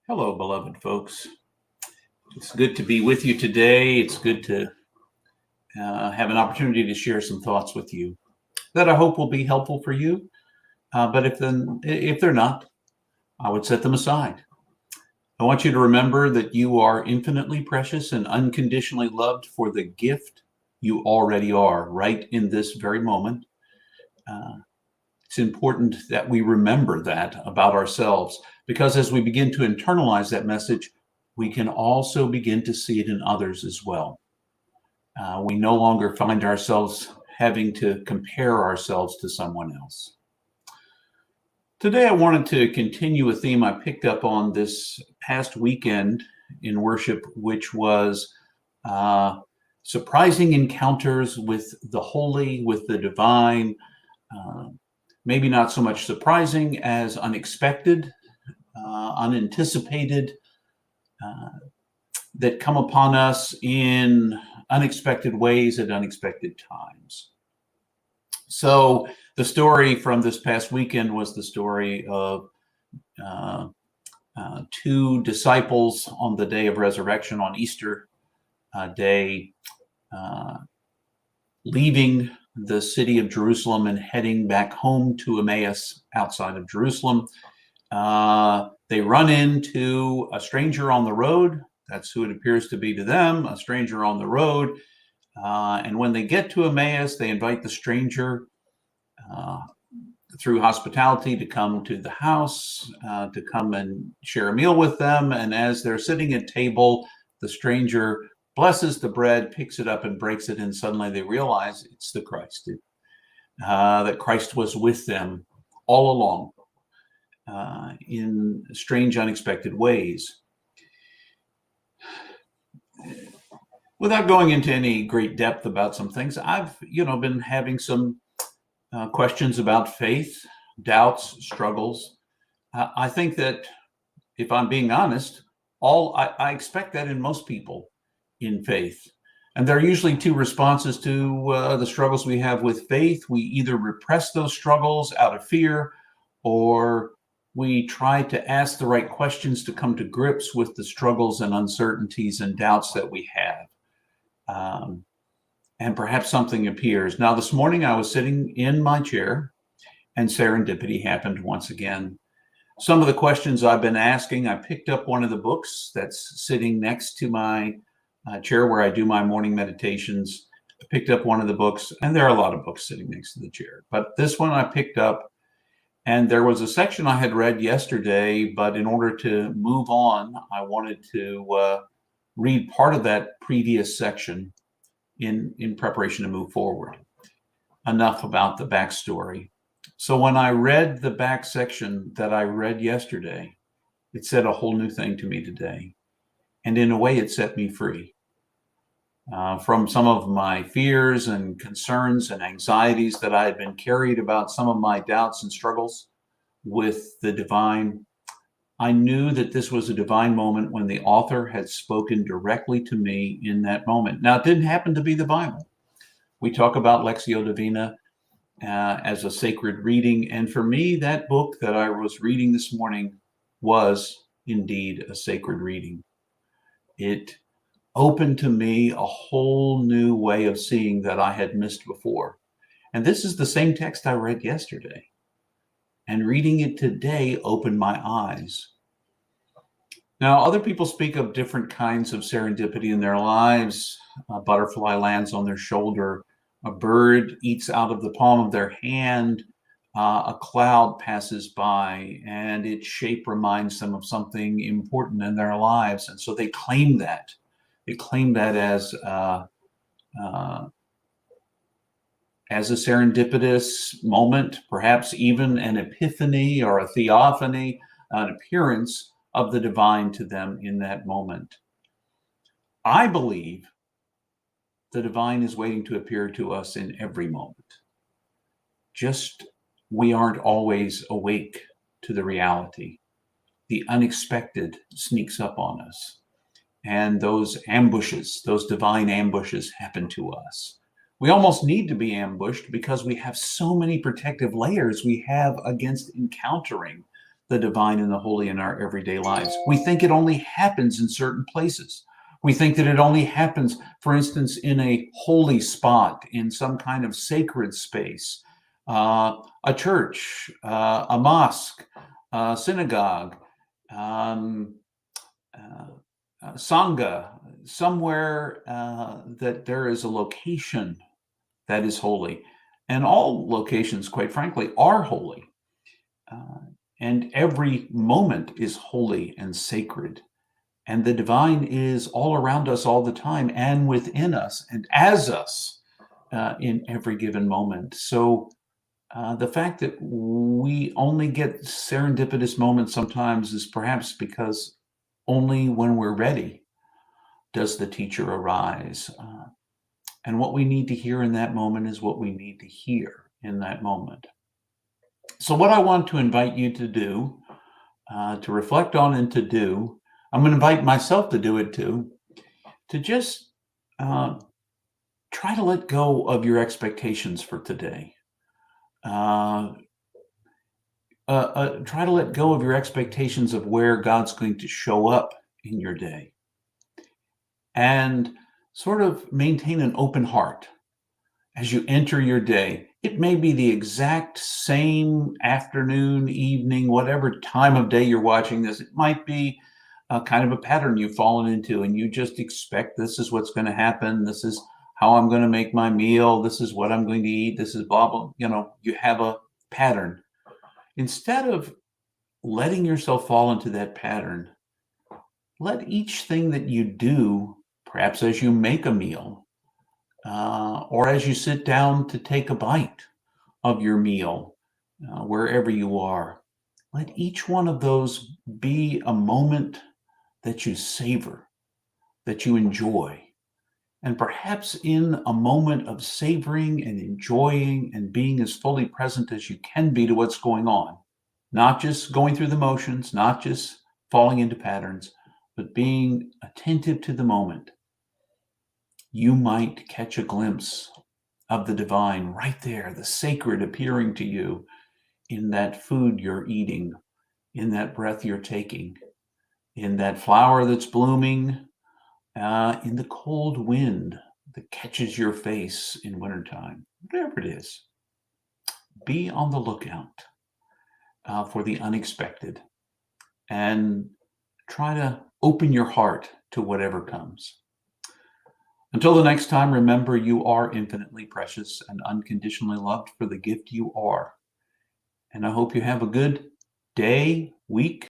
Hello, beloved folks. It's good to be with you today. It's good to have an opportunity to share some thoughts with you that I hope will be helpful for you. But if they're not, I would set them aside. I want you to remember that you are infinitely precious and unconditionally loved for the gift you already are right in this very moment. It's important that we remember that about ourselves, because as we begin to internalize that message, we can also begin to see it in others as well. We no longer find ourselves having to compare ourselves to someone else. Today, I wanted to continue a theme I picked up on this past weekend in worship, which was surprising encounters with the holy, with the divine. Maybe not so much surprising as unexpected, unanticipated, that come upon us in unexpected ways at unexpected times. So the story from this past weekend was the story of two disciples on the day of resurrection, on Easter day, leaving the city of Jerusalem and heading back home to Emmaus outside of Jerusalem. They run into a stranger on the road. That's who it appears to be to them, a stranger on the road. And when they get to Emmaus, they invite the stranger through hospitality to come to the house, to come and share a meal with them. And as they're sitting at table, the stranger blesses the bread, picks it up and breaks it. And suddenly they realize it's the Christ, that Christ was with them all along in strange, unexpected ways. Without going into any great depth about some things, I've, been having some questions about faith, doubts, struggles. I think that, if I'm being honest, I expect that in most people in faith. And there are usually two responses to the struggles we have with faith. We either repress those struggles out of fear, or we try to ask the right questions to come to grips with the struggles and uncertainties and doubts that we have. And perhaps something appears. Now, this morning I was sitting in my chair and serendipity happened once again. Some of the questions I've been asking, I picked up one of the books that's sitting next to my chair where I do my morning meditations. I picked up one of the books, and there are a lot of books sitting next to the chair, but this one I picked up, and there was a section I had read yesterday, but in order to move on, I wanted to read part of that previous section in preparation to move forward. Enough about the backstory. So when I read the back section that I read yesterday, it said a whole new thing to me today. And in a way, it set me free from some of my fears and concerns and anxieties that I had been carried about some of my doubts and struggles with the divine. I knew that this was a divine moment when the author had spoken directly to me in that moment. Now, it didn't happen to be the Bible. We talk about Lectio Divina as a sacred reading. And for me, that book that I was reading this morning was indeed a sacred reading. It opened to me a whole new way of seeing that I had missed before. And this is the same text I read yesterday. And reading it today opened my eyes. Now, other people speak of different kinds of serendipity in their lives. A butterfly lands on their shoulder. A bird eats out of the palm of their hand. A cloud passes by, and its shape reminds them of something important in their lives. And so they claim that. They claim that as a serendipitous moment, perhaps even an epiphany or a theophany, an appearance of the divine to them in that moment. I believe the divine is waiting to appear to us in every moment. Just we aren't always awake to the reality. The unexpected sneaks up on us. And those ambushes, those divine ambushes happen to us. We almost need to be ambushed because we have so many protective layers we have against encountering the divine and the holy in our everyday lives. We think it only happens in certain places. We think that it only happens, for instance, in a holy spot, in some kind of sacred space, a church, a mosque, a synagogue, um, sangha, somewhere that there is a location that is holy. And all locations, quite frankly, are holy. And every moment is holy and sacred. And the divine is all around us all the time and within us and as us in every given moment. So the fact that we only get serendipitous moments sometimes is perhaps because only when we're ready does the teacher arise. And what we need to hear in that moment is what we need to hear in that moment. So what I want to invite you to do, to reflect on and to do, I'm going to invite myself to do it too, to just try to let go of your expectations for today. Try to let go of your expectations of where God's going to show up in your day. And sort of maintain an open heart as you enter your day. It may be the exact same afternoon, evening, whatever time of day you're watching this. It might be kind of a pattern you've fallen into, and you just expect this is what's going to happen. This is how I'm going to make my meal. This is what I'm going to eat. This is blah, blah. You have a pattern. Instead of letting yourself fall into that pattern, let each thing that you do, perhaps as you make a meal, or as you sit down to take a bite of your meal, wherever you are, let each one of those be a moment that you savor, that you enjoy. And perhaps in a moment of savoring and enjoying and being as fully present as you can be to what's going on, not just going through the motions, not just falling into patterns, but being attentive to the moment, you might catch a glimpse of the divine right there, the sacred appearing to you in that food you're eating, in that breath you're taking, in that flower that's blooming, in the cold wind that catches your face in wintertime, whatever it is. Be on the lookout for the unexpected and try to open your heart to whatever comes. Until the next time, remember you are infinitely precious and unconditionally loved for the gift you are. And I hope you have a good day, week,